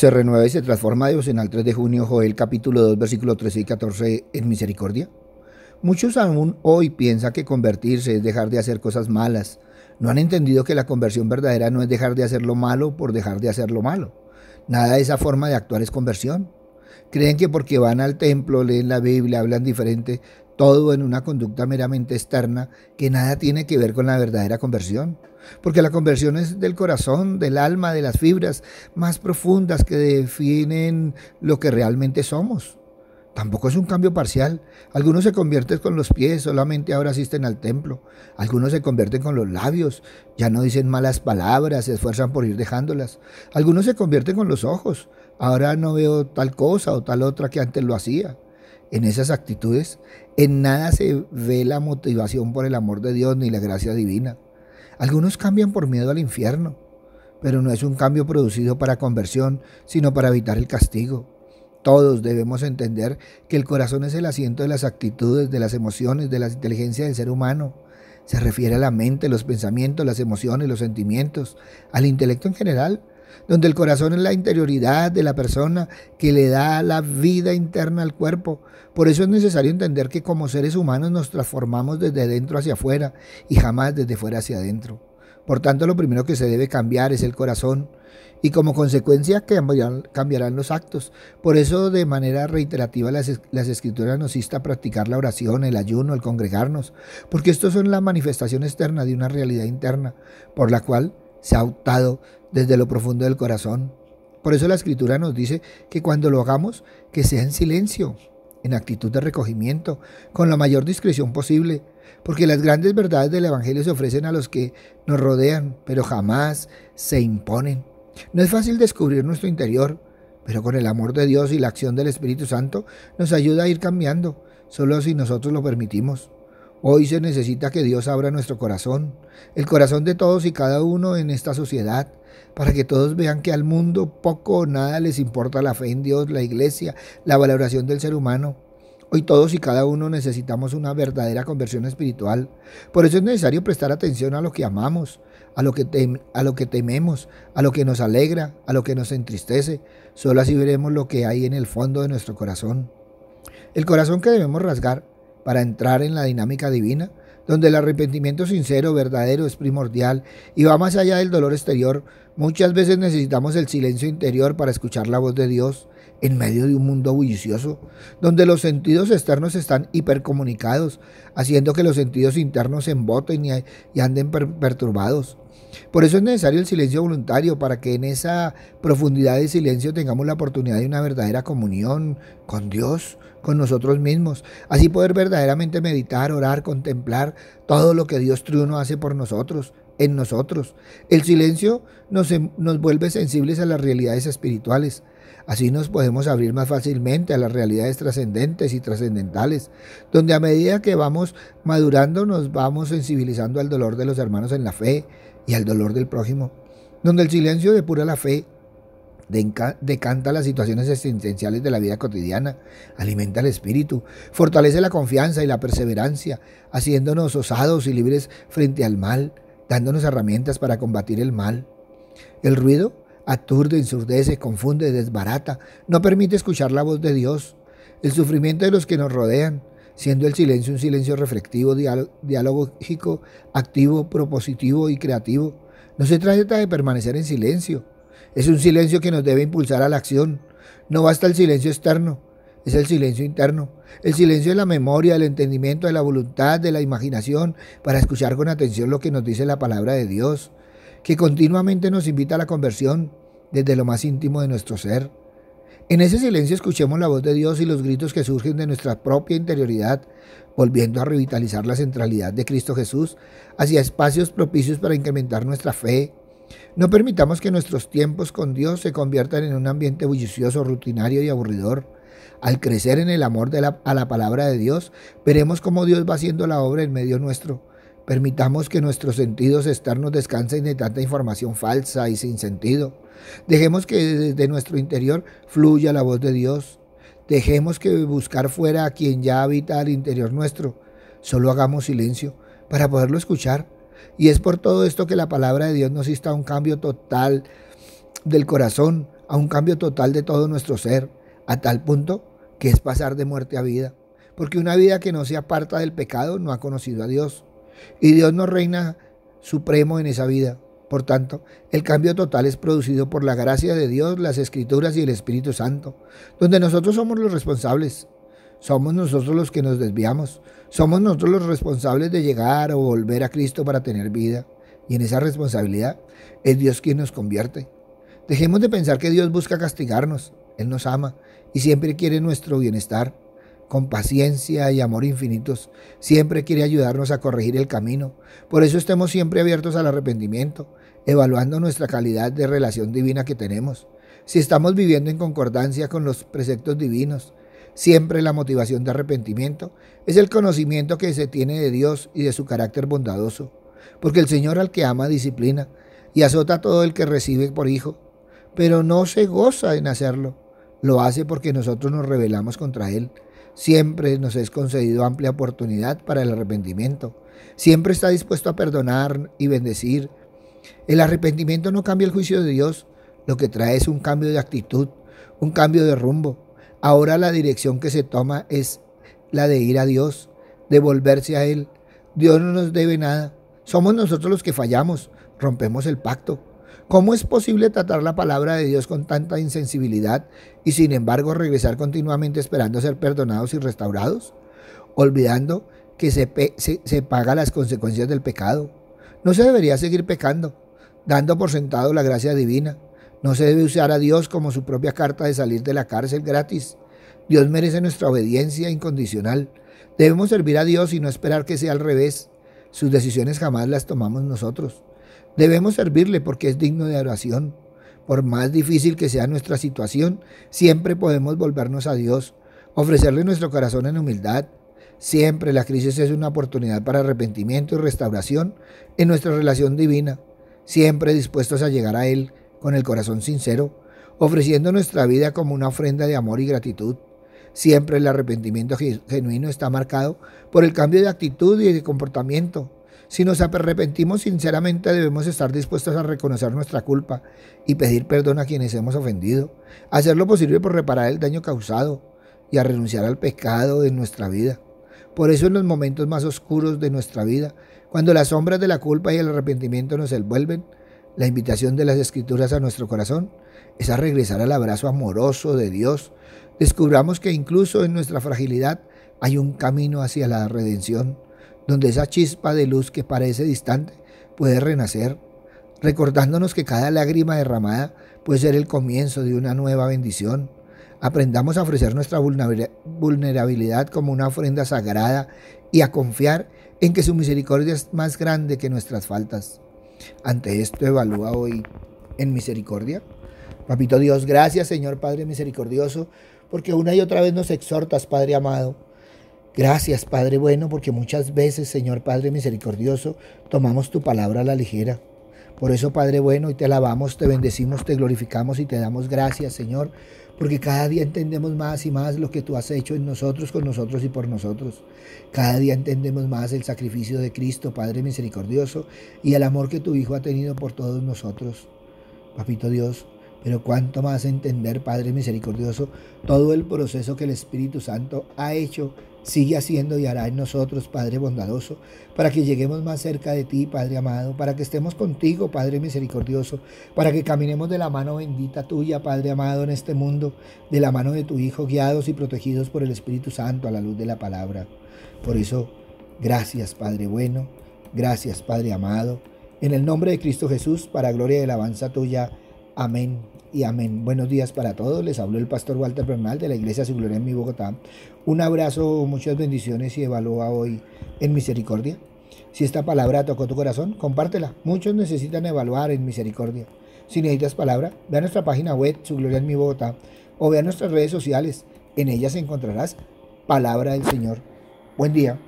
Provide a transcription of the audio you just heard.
Se renueva y se transforma devocional 3 de junio, Joel capítulo 2, versículos 13 y 14 en misericordia. Muchos aún hoy piensan que convertirse es dejar de hacer cosas malas. No han entendido que la conversión verdadera no es dejar de hacer lo malo por dejar de hacer lo malo. Nada de esa forma de actuar es conversión. Creen que porque van al templo, leen la Biblia, hablan diferente, todo en una conducta meramente externa que nada tiene que ver con la verdadera conversión. Porque la conversión es del corazón, del alma, de las fibras más profundas que definen lo que realmente somos. Tampoco es un cambio parcial. Algunos se convierten con los pies, solamente ahora asisten al templo. Algunos se convierten con los labios, ya no dicen malas palabras, se esfuerzan por ir dejándolas. Algunos se convierten con los ojos, ahora no veo tal cosa o tal otra que antes lo hacía. En esas actitudes, en nada se ve la motivación por el amor de Dios ni la gracia divina. Algunos cambian por miedo al infierno, pero no es un cambio producido para conversión, sino para evitar el castigo. Todos debemos entender que el corazón es el asiento de las actitudes, de las emociones, de la inteligencia del ser humano. Se refiere a la mente, los pensamientos, las emociones, los sentimientos, al intelecto en general, donde el corazón es la interioridad de la persona que le da la vida interna al cuerpo. Por eso es necesario entender que como seres humanos nos transformamos desde dentro hacia afuera y jamás desde fuera hacia adentro. Por tanto, lo primero que se debe cambiar es el corazón y como consecuencia cambiarán los actos. Por eso de manera reiterativa las Escrituras nos insta a practicar la oración, el ayuno, el congregarnos, porque estos son la manifestación externa de una realidad interna por la cual se ha optado desde lo profundo del corazón. Por eso la Escritura nos dice que cuando lo hagamos, que sea en silencio, en actitud de recogimiento, con la mayor discreción posible, porque las grandes verdades del Evangelio se ofrecen a los que nos rodean, pero jamás se imponen. No es fácil descubrir nuestro interior, pero con el amor de Dios y la acción del Espíritu Santo nos ayuda a ir cambiando, solo si nosotros lo permitimos. Hoy se necesita que Dios abra nuestro corazón, el corazón de todos y cada uno en esta sociedad, para que todos vean que al mundo poco o nada les importa la fe en Dios, la iglesia, la valoración del ser humano. Hoy todos y cada uno necesitamos una verdadera conversión espiritual. Por eso es necesario prestar atención a lo que amamos, a lo que tememos, a lo que nos alegra, a lo que nos entristece. Solo así veremos lo que hay en el fondo de nuestro corazón. El corazón que debemos rasgar para entrar en la dinámica divina, donde el arrepentimiento sincero, verdadero, es primordial y va más allá del dolor exterior. Muchas veces necesitamos el silencio interior para escuchar la voz de Dios en medio de un mundo bullicioso, donde los sentidos externos están hipercomunicados, haciendo que los sentidos internos se emboten y anden perturbados. Por eso es necesario el silencio voluntario, para que en esa profundidad de silencio tengamos la oportunidad de una verdadera comunión con Dios, con nosotros mismos. Así poder verdaderamente meditar, orar, contemplar todo lo que Dios triuno hace por nosotros, en nosotros. El silencio nos vuelve sensibles a las realidades espirituales. Así nos podemos abrir más fácilmente a las realidades trascendentes y trascendentales, donde a medida que vamos madurando nos vamos sensibilizando al dolor de los hermanos en la fe y al dolor del prójimo, donde el silencio depura la fe, decanta las situaciones existenciales de la vida cotidiana, alimenta el espíritu, fortalece la confianza y la perseverancia, haciéndonos osados y libres frente al mal, dándonos herramientas para combatir el mal. El ruido aturde, ensurdece, confunde, desbarata, no permite escuchar la voz de Dios. El sufrimiento de los que nos rodean, siendo el silencio un silencio reflexivo, dialógico, activo, propositivo y creativo. No se trata de permanecer en silencio. Es un silencio que nos debe impulsar a la acción. No basta el silencio externo, es el silencio interno. El silencio de la memoria, del entendimiento, de la voluntad, de la imaginación, para escuchar con atención lo que nos dice la palabra de Dios, que continuamente nos invita a la conversión desde lo más íntimo de nuestro ser. En ese silencio escuchemos la voz de Dios y los gritos que surgen de nuestra propia interioridad, volviendo a revitalizar la centralidad de Cristo Jesús hacia espacios propicios para incrementar nuestra fe. No permitamos que nuestros tiempos con Dios se conviertan en un ambiente bullicioso, rutinario y aburridor. Al crecer en el amor a la palabra de Dios, veremos cómo Dios va haciendo la obra en medio nuestro. Permitamos que nuestros sentidos externos descansen de tanta información falsa y sin sentido. Dejemos que desde nuestro interior fluya la voz de Dios. Dejemos que buscar fuera a quien ya habita al interior nuestro. Solo hagamos silencio para poderlo escuchar. Y es por todo esto que la palabra de Dios nos insta a un cambio total del corazón, a un cambio total de todo nuestro ser, a tal punto que es pasar de muerte a vida. Porque una vida que no se aparta del pecado no ha conocido a Dios. Y Dios no reina supremo en esa vida. Por tanto, el cambio total es producido por la gracia de Dios, las Escrituras y el Espíritu Santo, donde nosotros somos los responsables. Somos nosotros los que nos desviamos. Somos nosotros los responsables de llegar o volver a Cristo para tener vida. Y en esa responsabilidad es Dios quien nos convierte. Dejemos de pensar que Dios busca castigarnos. Él nos ama y siempre quiere nuestro bienestar. Con paciencia y amor infinitos, siempre quiere ayudarnos a corregir el camino. Por eso estemos siempre abiertos al arrepentimiento, evaluando nuestra calidad de relación divina que tenemos. Si estamos viviendo en concordancia con los preceptos divinos, siempre la motivación de arrepentimiento es el conocimiento que se tiene de Dios y de su carácter bondadoso. Porque el Señor al que ama disciplina y azota a todo el que recibe por hijo, pero no se goza en hacerlo. Lo hace porque nosotros nos rebelamos contra Él. Siempre nos es concedido amplia oportunidad para el arrepentimiento. Siempre está dispuesto a perdonar y bendecir. El arrepentimiento no cambia el juicio de Dios. Lo que trae es un cambio de actitud, un cambio de rumbo. Ahora la dirección que se toma es la de ir a Dios, de volverse a Él. Dios no nos debe nada. Somos nosotros los que fallamos, rompemos el pacto. ¿Cómo es posible tratar la palabra de Dios con tanta insensibilidad y sin embargo regresar continuamente esperando ser perdonados y restaurados? Olvidando que se paga las consecuencias del pecado. No se debería seguir pecando, dando por sentado la gracia divina. No se debe usar a Dios como su propia carta de salir de la cárcel gratis. Dios merece nuestra obediencia incondicional. Debemos servir a Dios y no esperar que sea al revés. Sus decisiones jamás las tomamos nosotros. Debemos servirle porque es digno de adoración. Por más difícil que sea nuestra situación, siempre podemos volvernos a Dios, ofrecerle nuestro corazón en humildad. Siempre la crisis es una oportunidad para arrepentimiento y restauración en nuestra relación divina. Siempre dispuestos a llegar a Él con el corazón sincero, ofreciendo nuestra vida como una ofrenda de amor y gratitud. Siempre el arrepentimiento genuino está marcado por el cambio de actitud y de comportamiento. Si nos arrepentimos sinceramente, debemos estar dispuestos a reconocer nuestra culpa y pedir perdón a quienes hemos ofendido, hacer lo posible por reparar el daño causado y a renunciar al pecado de nuestra vida. Por eso en los momentos más oscuros de nuestra vida, cuando las sombras de la culpa y el arrepentimiento nos envuelven, la invitación de las Escrituras a nuestro corazón es a regresar al abrazo amoroso de Dios. Descubramos que incluso en nuestra fragilidad hay un camino hacia la redención, donde esa chispa de luz que parece distante puede renacer, recordándonos que cada lágrima derramada puede ser el comienzo de una nueva bendición. Aprendamos a ofrecer nuestra vulnerabilidad como una ofrenda sagrada y a confiar en que su misericordia es más grande que nuestras faltas. Ante esto, evalúa hoy en misericordia. Papito Dios, gracias Señor Padre misericordioso, porque una y otra vez nos exhortas, Padre amado. Gracias, Padre bueno, porque muchas veces, Señor Padre misericordioso, tomamos tu palabra a la ligera. Por eso, Padre bueno, hoy te alabamos, te bendecimos, te glorificamos y te damos gracias, Señor, porque cada día entendemos más y más lo que tú has hecho en nosotros, con nosotros y por nosotros. Cada día entendemos más el sacrificio de Cristo, Padre misericordioso, y el amor que tu Hijo ha tenido por todos nosotros. Papito Dios, pero cuánto más entender, Padre misericordioso, todo el proceso que el Espíritu Santo ha hecho, sigue haciendo y hará en nosotros, Padre bondadoso, para que lleguemos más cerca de ti, Padre amado, para que estemos contigo, Padre misericordioso, para que caminemos de la mano bendita tuya, Padre amado, en este mundo, de la mano de tu Hijo, guiados y protegidos por el Espíritu Santo a la luz de la palabra. Por eso, gracias, Padre bueno, gracias, Padre amado, en el nombre de Cristo Jesús, para gloria y alabanza tuya. Amén y amén. Buenos días para todos. Les habló el pastor Walter Bernal de la Iglesia Su Gloria en mi Bogotá. Un abrazo, muchas bendiciones y evalúa hoy en misericordia. Si esta palabra tocó tu corazón, compártela. Muchos necesitan evaluar en misericordia. Si necesitas palabra, ve a nuestra página web Su Gloria en mi Bogotá o ve a nuestras redes sociales. En ellas encontrarás palabra del Señor. Buen día.